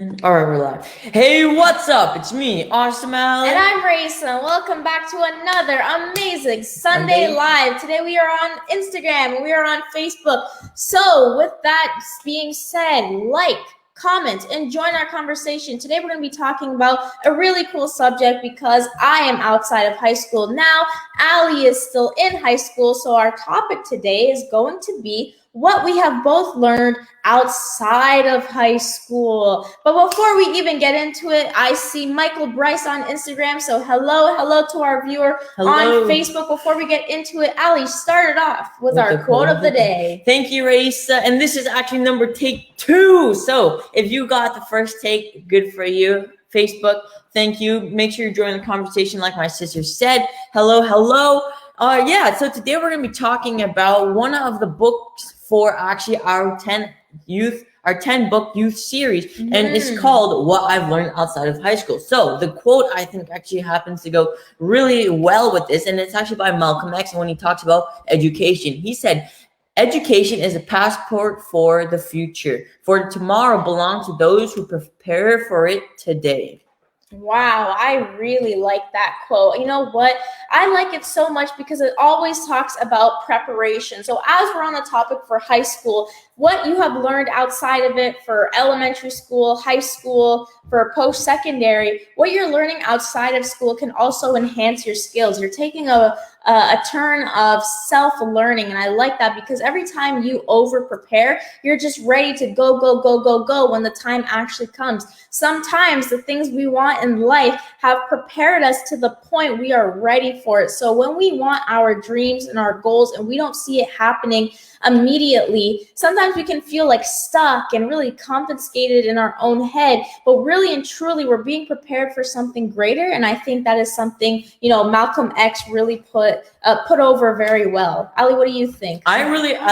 All right, we're live. Hey, what's up? It's me, Awesome Al. And I'm Rayson. Welcome back to another amazing Sunday Live. Today we are on Instagram and we are on Facebook. So with that being said, like, comment, and join our conversation. Today we're going to be talking about a really cool subject because I am outside of high school now. Ali is still in high school. So our topic today is going to be what we have both learned outside of high school. But before we even get into it, I see Michael Bryce on Instagram. So hello to our viewer on Facebook. Before we get into it, Ali, start it off with our quote of the day. Thank you, Raisa. And this is actually take 2. So if you got the first take, good for you. Facebook, thank you. Make sure you join the conversation like my sister said. Hello. So today we're going to be talking about one of the books for actually our 10 book youth series, and it's called What I've Learned Outside of High School. So the quote I think actually happens to go really well with this, and it's actually by Malcolm X, and when he talks about education, he said, "Education is a passport for the future, for tomorrow belongs to those who prepare for it today." Wow, I really like that quote. You know what? I like it so much because it always talks about preparation. So as we're on the topic for high school, what you have learned outside of it for elementary school, high school, for post-secondary, what you're learning outside of school can also enhance your skills. You're taking a turn of self-learning, and I like that because every time you over-prepare, you're just ready to go when the time actually comes. Sometimes the things we want in life have prepared us to the point we are ready for it. So when we want our dreams and our goals and we don't see it happening immediately, sometimes we can feel like stuck and really confiscated in our own head, but really and truly we're being prepared for something greater. And I think that is something, Malcolm X really put over very well. Ali, what do you think? I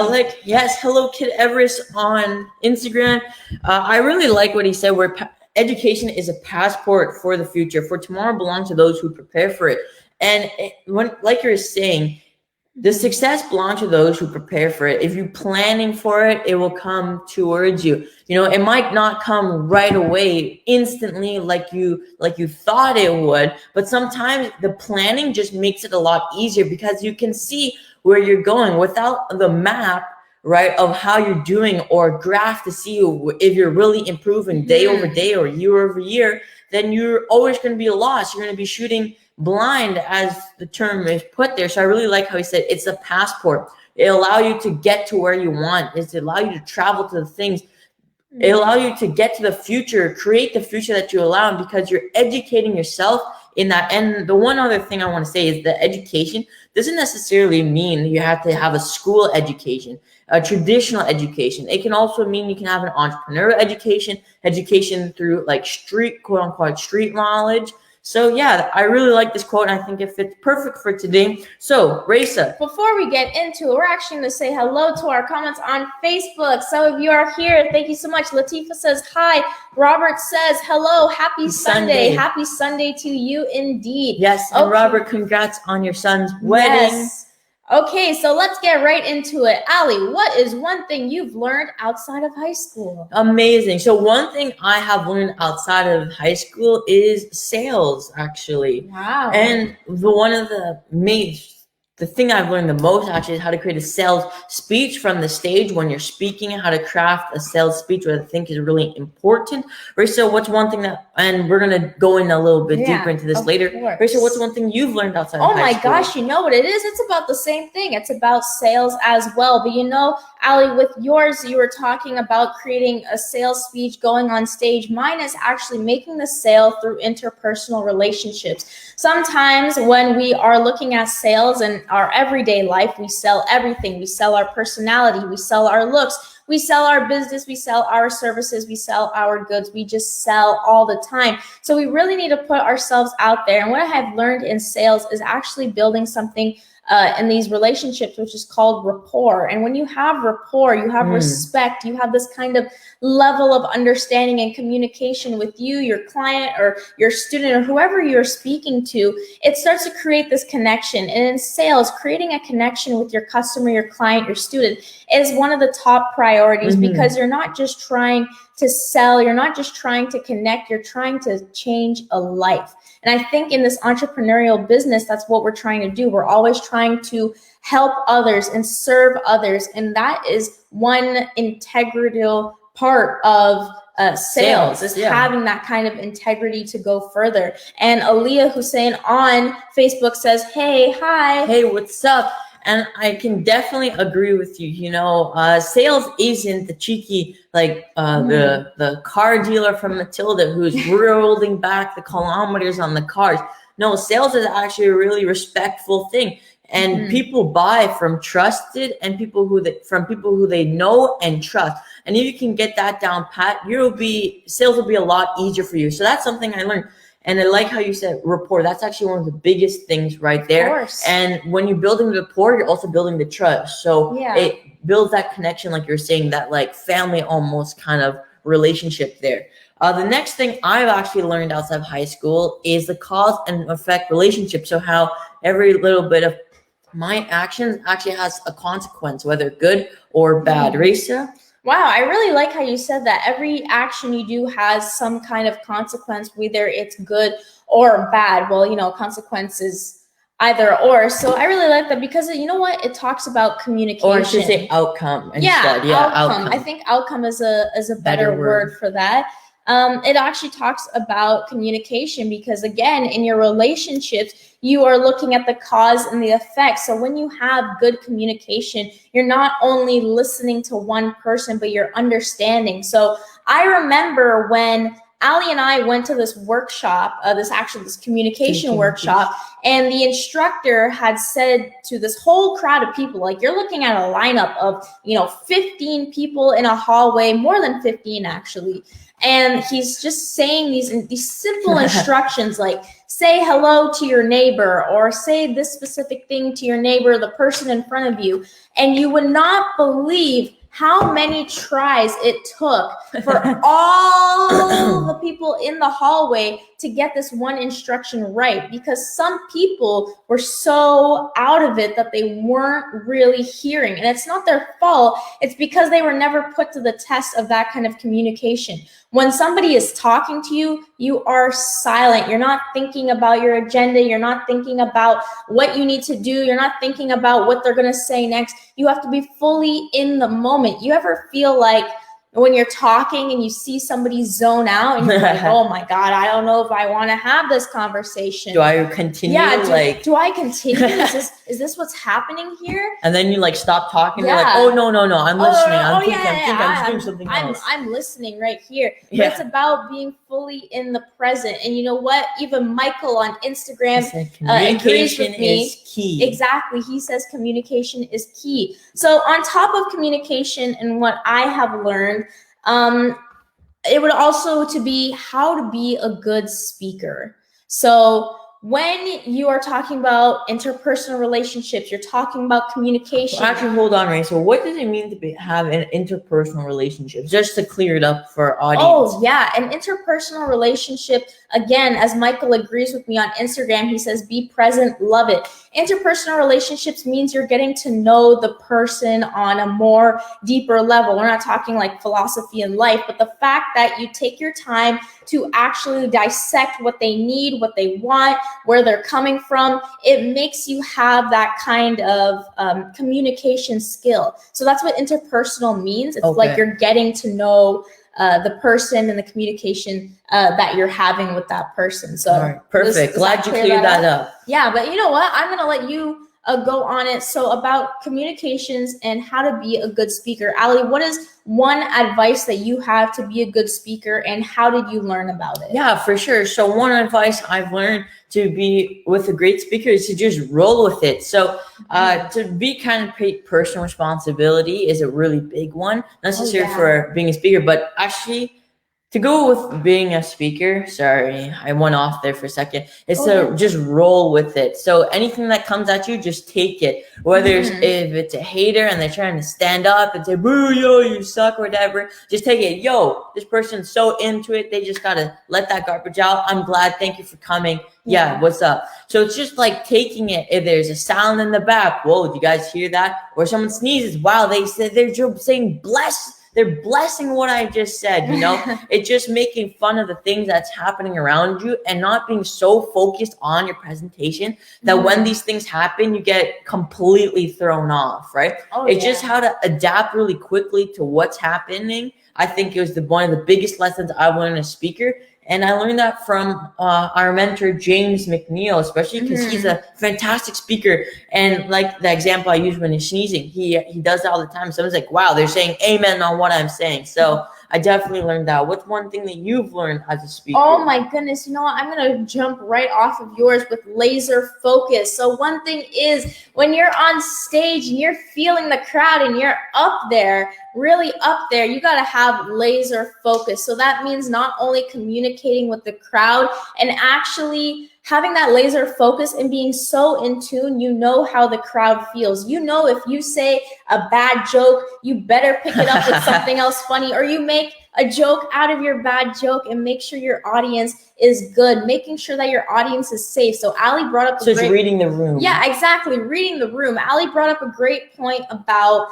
like, yes, hello Kid Everest on Instagram. I really like what he said, where education is a passport for the future, for tomorrow belongs to those who prepare for it. And like you're saying, the success belongs to those who prepare for it. If you're planning for it, it will come towards you. It might not come right away, instantly, like you thought it would. But sometimes the planning just makes it a lot easier because you can see where you're going without the map, right, of how you're doing or graph to see if you're really improving day over day or year over year. Then you're always going to be lost. You're going to be shooting blind, as the term is put there. So I really like how he said it's a passport. It allows you to get to where you want. It allows you to travel to the things. It allows you to get to the future, create the future that you allow, because you're educating yourself in that. And the one other thing I want to say is that education doesn't necessarily mean you have to have a school education, a traditional education. It can also mean you can have an entrepreneurial education through like quote unquote street knowledge. So yeah, I really like this quote, and I think it fits perfect for today. So, Raisa, before we get into it, we're actually going to say hello to our comments on Facebook. So if you are here, thank you so much. Latifa says hi. Robert says hello. Happy Sunday. Happy Sunday to you indeed. Yes, and Robert, congrats on your son's wedding. Yes. Okay, so let's get right into it. Ali, what is one thing you've learned outside of high school? Amazing. So one thing I have learned outside of high school is sales, actually. Wow. And the thing I've learned the most actually is how to create a sales speech from the stage when you're speaking, how to craft a sales speech, which I think is really important. Rachel, what's one thing and we're going to go in a little bit deeper into this later. Rachel, what's one thing you've learned outside of high school? Oh my gosh, you know what it is? It's about the same thing. It's about sales as well. But Ali, with yours, you were talking about creating a sales speech, going on stage. Mine is actually making the sale through interpersonal relationships. Sometimes when we are looking at sales in our everyday life, we sell everything. We sell our personality. We sell our looks. We sell our business. We sell our services. We sell our goods. We just sell all the time. So we really need to put ourselves out there. And what I have learned in sales is actually building something in these relationships, which is called rapport. And when you have rapport, you have respect, you have this kind of level of understanding and communication with you, your client, or your student, or whoever you're speaking to, it starts to create this connection. And in sales, creating a connection with your customer, your client, your student is one of the top priorities, because you're not just trying to sell. You're not just trying to connect. You're trying to change a life. And I think in this entrepreneurial business, that's what we're trying to do. We're always trying to help others and serve others. And that is one integral part of sales is having that kind of integrity to go further. And Aaliyah Hussein on Facebook says, hey, hi. Hey, what's up? And I can definitely agree with you. You know, sales isn't the cheeky, like the car dealer from Matilda who's rolling back the kilometers on the cars. No, sales is actually a really respectful thing. And people buy from trusted and from people who they know and trust. And if you can get that down pat, sales will be a lot easier for you. So that's something I learned. And I like how you said rapport. That's actually one of the biggest things right there. Of course. And when you're building rapport, you're also building the trust. So it builds that connection, like you're saying, that like family almost kind of relationship there. The next thing I've actually learned outside of high school is the cause and effect relationship. So how every little bit of my actions actually has a consequence, whether good or bad. Raisa? Wow, I really like how you said that. Every action you do has some kind of consequence, whether it's good or bad. Well, you know, consequences either or. So I really like that because you know what? It talks about communication. Or I should say outcome instead. Outcome. I think outcome is a better word for that. It actually talks about communication because, again, in your relationships, you are looking at the cause and the effect. So when you have good communication, you're not only listening to one person, but you're understanding. So I remember when Ali and I went to this workshop, this communication workshop, and the instructor had said to this whole crowd of people, like you're looking at a lineup of, 15 people in a hallway, more than 15 actually. And he's just saying these simple instructions like say hello to your neighbor or say this specific thing to your neighbor, the person in front of you. And you would not believe how many tries it took for all the people in the hallway to get this one instruction right, because some people were so out of it that they weren't really hearing. And it's not their fault. It's because they were never put to the test of that kind of communication. When somebody is talking to you, you are silent. You're not thinking about your agenda. You're not thinking about what you need to do. You're not thinking about what they're going to say next. You have to be fully in the moment. You ever feel like when you're talking and you see somebody zone out and you're like, oh my God, I don't know if I want to have this conversation. Do I continue? Yeah, do I continue? Is this what's happening here? And then you like stop talking. Yeah. You're like, oh no, I'm listening. I'm doing something else. I'm listening right here. But it's about being fully in the present. And you know what? Even Michael on Instagram agrees with me. Is key. Exactly. He says communication is key. So on top of communication and what I have learned, it would also to be how to be a good speaker. So when you are talking about interpersonal relationships, you're talking about communication. Well, actually, hold on, Ray. So what does it mean to have an interpersonal relationship? Just to clear it up for our audience. Oh, yeah. An interpersonal relationship, again, as Michael agrees with me on Instagram, he says, be present, love it. Interpersonal relationships means you're getting to know the person on a more deeper level. We're not talking like philosophy in life, but the fact that you take your time to actually dissect what they need, what they want, where they're coming from, it makes you have that kind of communication skill. So that's what interpersonal means. It's like you're getting to know the person and the communication that you're having with that person. So all right, perfect. Glad you cleared that up. Yeah, but you know what? I'm going to let you go on it. So about communications and how to be a good speaker. Ali, what is one advice that you have to be a good speaker and how did you learn about it? Yeah, for sure. So one advice I've learned to be with a great speaker is to just roll with it. So to be kind of take personal responsibility is a really big one, not necessarily for being a speaker, but actually to go with being a speaker, sorry, I went off there for a second, is to just roll with it. So anything that comes at you, just take it. Whether if it's a hater and they're trying to stand up and say, boo, yo, you suck or whatever, just take it. Yo, this person's so into it, they just got to let that garbage out. I'm glad. Thank you for coming. Yeah, what's up? So it's just like taking it. If there's a sound in the back, whoa, do you guys hear that? Or someone sneezes, wow, they're saying bless they're blessing what I just said, you know. It's just making fun of the things that's happening around you and not being so focused on your presentation that when these things happen, you get completely thrown off, right? It's just how to adapt really quickly to what's happening. I think it was one of the biggest lessons I learned as a speaker. And I learned that from our mentor, James McNeil, especially because he's a fantastic speaker. And like the example I use when he's sneezing, he does that all the time. Someone's like, wow, they're saying amen on what I'm saying. So I definitely learned that. What's one thing that you've learned as a speaker? Oh my goodness. You know what? I'm going to jump right off of yours with laser focus. So one thing is when you're on stage and you're feeling the crowd and you're up there, really up there, you got to have laser focus. So that means not only communicating with the crowd and actually having that laser focus and being so in tune, you know how the crowd feels. You know, if you say a bad joke, you better pick it up with something else funny, or you make a joke out of your bad joke and make sure your audience is good, making sure that your audience is safe. So Ali brought up it's reading the room. Yeah, exactly. Reading the room. Ali brought up a great point about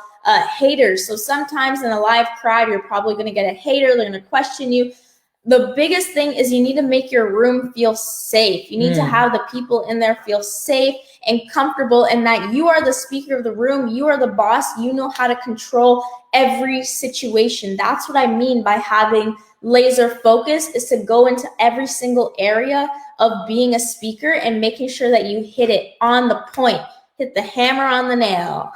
haters. So sometimes in a live crowd, you're probably going to get a hater. They're going to question you. The biggest thing is you need to make your room feel safe. You need to have the people in there feel safe and comfortable, and that you are the speaker of the room. You are the boss. You know how to control every situation. That's what I mean by having laser focus, is to go into every single area of being a speaker and making sure that you hit it on the point, hit the hammer on the nail.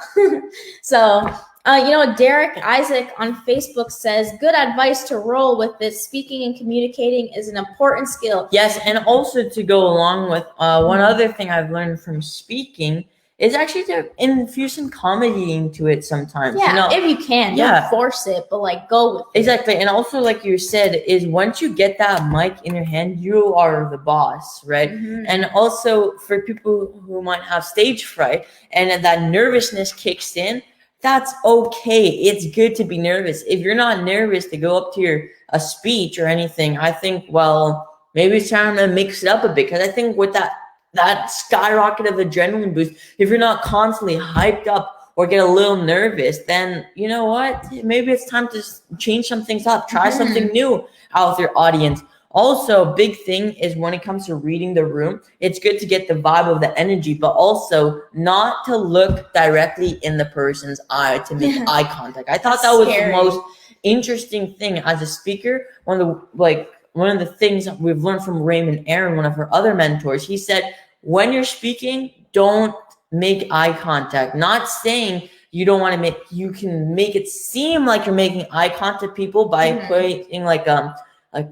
So, you know, Derek Isaac on Facebook says, good advice to roll with this. Speaking and communicating is an important skill. Yes, and also to go along with one other thing I've learned from speaking is actually to infuse some comedy into it sometimes. Yeah, you know? if you can. Don't force it, but like go with it. Exactly. And also, like you said, is once you get that mic in your hand, you are the boss, right? And also for people who might have stage fright and that nervousness kicks in, that's okay. It's good to be nervous. If you're not nervous to go up to a speech or anything, I think, well, maybe it's time to mix it up a bit. Because I think with that skyrocket of adrenaline boost, if you're not constantly hyped up or get a little nervous, then you know what? Maybe it's time to change some things up. Try something new out with your audience. Also, a big thing is when it comes to reading the room, it's good to get the vibe of the energy, but also not to look directly in the person's eye to make eye contact. I thought that was the most interesting thing as a speaker. One of the things that we've learned from Raymond Aaron, one of her other mentors, he said, when you're speaking, don't make eye contact. Not saying you don't want to you can make it seem like you're making eye contact with people by putting like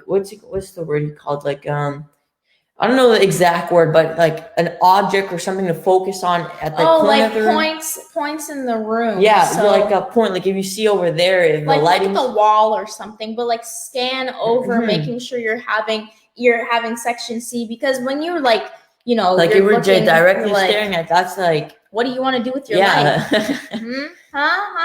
what's the word he called? Like, I don't know the exact word, but like an object or something to focus on at the corner of the room. Points in the room. Yeah, so like a point. Like if you see over there, if like the lighting, look at the wall or something, but like scan over, making sure you're having section C, because when you're like, you know, like you were directly staring at, that's like, what do you want to do with your life?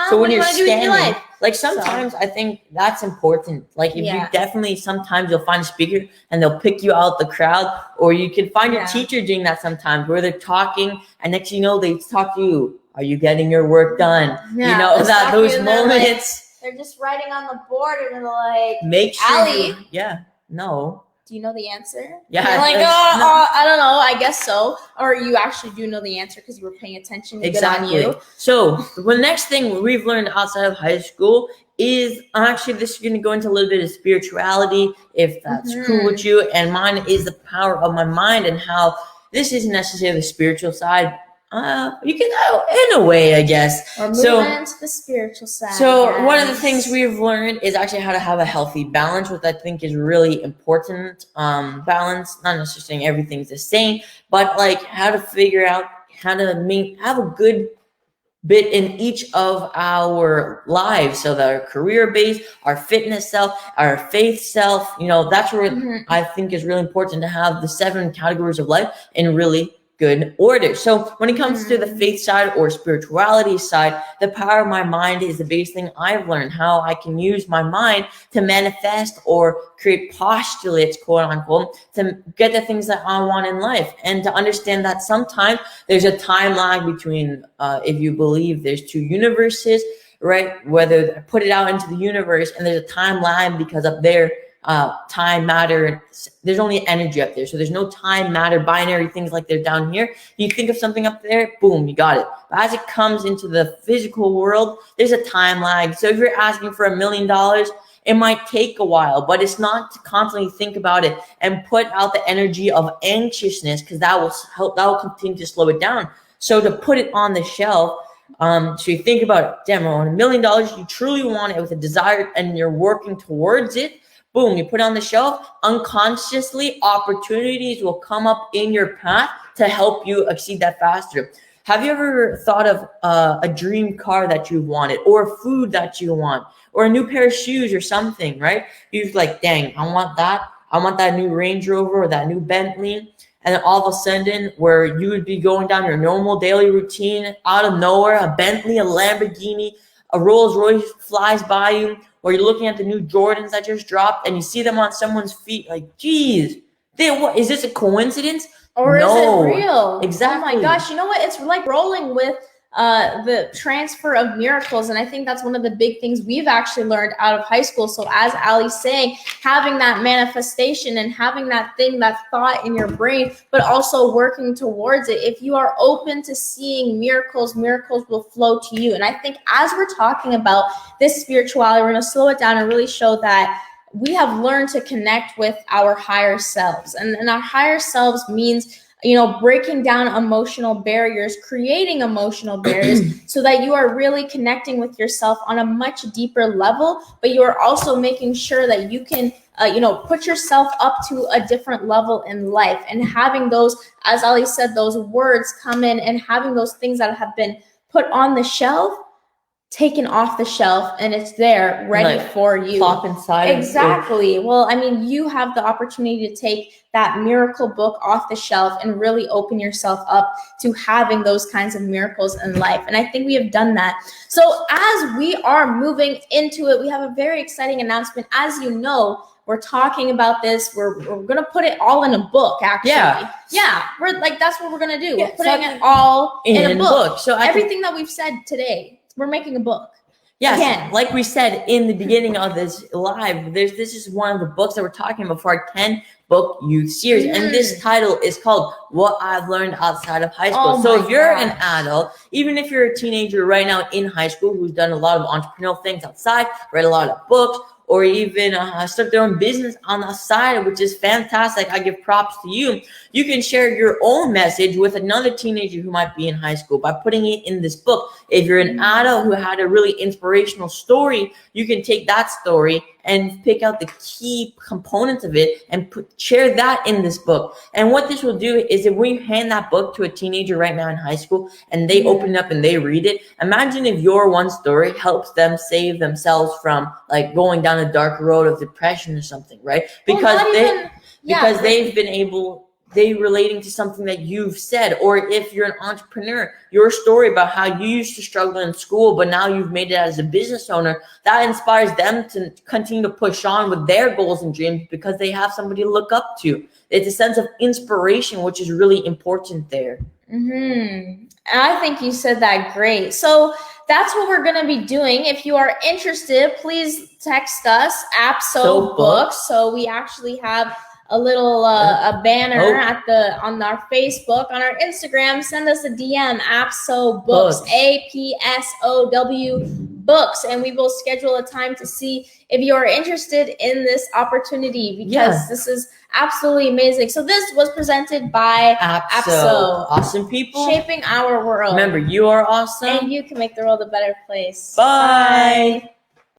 So when you're scanning, like sometimes I think that's important. Like if you definitely, sometimes you'll find a speaker and they'll pick you out the crowd, or you can find your teacher doing that sometimes, where they're talking and next you know they talk to you. Are you getting your work done? You know, that those moments. They're just writing on the board and they're like, make sure. Ali, no. Do you know the answer? Yeah. You're like, I don't know. I guess so. Or you actually do know the answer because you were paying attention. Exactly. Good on you. So the next thing we've learned outside of high school is actually, this is going to go into a little bit of spirituality, if that's cool with you. And mine is the power of my mind, and how this isn't necessarily the spiritual side. You can, in a way, I guess. Or moving into the spiritual side. So one of the things we've learned is actually how to have a healthy balance, which I think is really important. Balance, not necessarily saying everything's the same, but like how to figure out how to have a good bit in each of our lives. So that our career base, our fitness self, our faith self, you know, that's where I think is really important to have the 7 categories of life in really good order. So when it comes to the faith side or spirituality side, the power of my mind is the biggest thing I've learned, how I can use my mind to manifest or create postulates, quote unquote, to get the things that I want in life. And to understand that sometimes there's a time lag between, if you believe there's 2 universes, right? Whether put it out into the universe, and there's a timeline because up there, time, matter, there's only energy up there. So there's no time, matter, binary things like they're down here. You think of something up there, boom, you got it. But as it comes into the physical world, there's a time lag. So if you're asking for $1 million, it might take a while, but it's not to constantly think about it and put out the energy of anxiousness, because that will help, that will continue to slow it down. So to put it on the shelf, so you think about it, damn, on $1 million, you truly want it with a desire and you're working towards it. Boom, you put it on the shelf, unconsciously opportunities will come up in your path to help you exceed that faster. Have you ever thought of a dream car that you wanted, or food that you want, or a new pair of shoes or something, right? You're like, dang, I want that. I want that new Range Rover or that new Bentley. And then all of a sudden, where you would be going down your normal daily routine, out of nowhere, a Bentley, a Lamborghini, a Rolls Royce flies by you, or you're looking at the new Jordans that just dropped and you see them on someone's feet, like, geez, what, is this a coincidence? Or No, is it real? exactly. Oh my gosh, you know what? It's like rolling with the transfer of miracles. And I think that's one of the big things we've actually learned out of high school. So as Ali's saying, having that manifestation and having that thing, that thought in your brain, but also working towards it. If you are open to seeing miracles, miracles will flow to you. And I think as we're talking about this spirituality, we're going to slow it down and really show that we have learned to connect with our higher selves. And our higher selves means, breaking down emotional barriers, creating emotional barriers so that you are really connecting with yourself on a much deeper level, but you are also making sure that you can, put yourself up to a different level in life, and having those, as Ali said, those words come in, and having those things that have been put on the shelf taken off the shelf, and it's there ready for you. Plop inside. Exactly. Well, I mean, you have the opportunity to take that miracle book off the shelf and really open yourself up to having those kinds of miracles in life. And I think we have done that. So as we are moving into it, we have a very exciting announcement. As you know, we're talking about this. We're going to put it all in a book, actually. Yeah. We're like, that's what we're going to do. We're putting it all in a book. So everything that we've said today, we're making a book. Yes, again, like we said in the beginning of this live, this is one of the books that we're talking about for our 10-book youth series. And this title is called What I've Learned Outside of High School. So if you're an adult, even if you're a teenager right now in high school who's done a lot of entrepreneurial things outside, read a lot of books, or even start their own business on the side, which is fantastic. I give props to you. You can share your own message with another teenager who might be in high school by putting it in this book. If you're an adult who had a really inspirational story, you can take that story and pick out the key components of it and share that in this book. And what this will do is, if we hand that book to a teenager right now in high school and they open it up and they read it, imagine if your one story helps them save themselves from like going down a dark road of depression or something, right? Because they've been able, they relating to something that you've said. Or if you're an entrepreneur, your story about how you used to struggle in school, but now you've made it as a business owner, that inspires them to continue to push on with their goals and dreams because they have somebody to look up to. It's a sense of inspiration, which is really important there. And I think you said that great. So that's what we're going to be doing. If you are interested, please text us, APSO Books. So we actually have a little a banner on our Facebook, on our Instagram. Send us a DM, APSO Books, APSOW Books, and we will schedule a time to see if you are interested in this opportunity, because this is absolutely amazing. So this was presented by APSO. Awesome people shaping our world. Remember, you are awesome, and you can make the world a better place. Bye.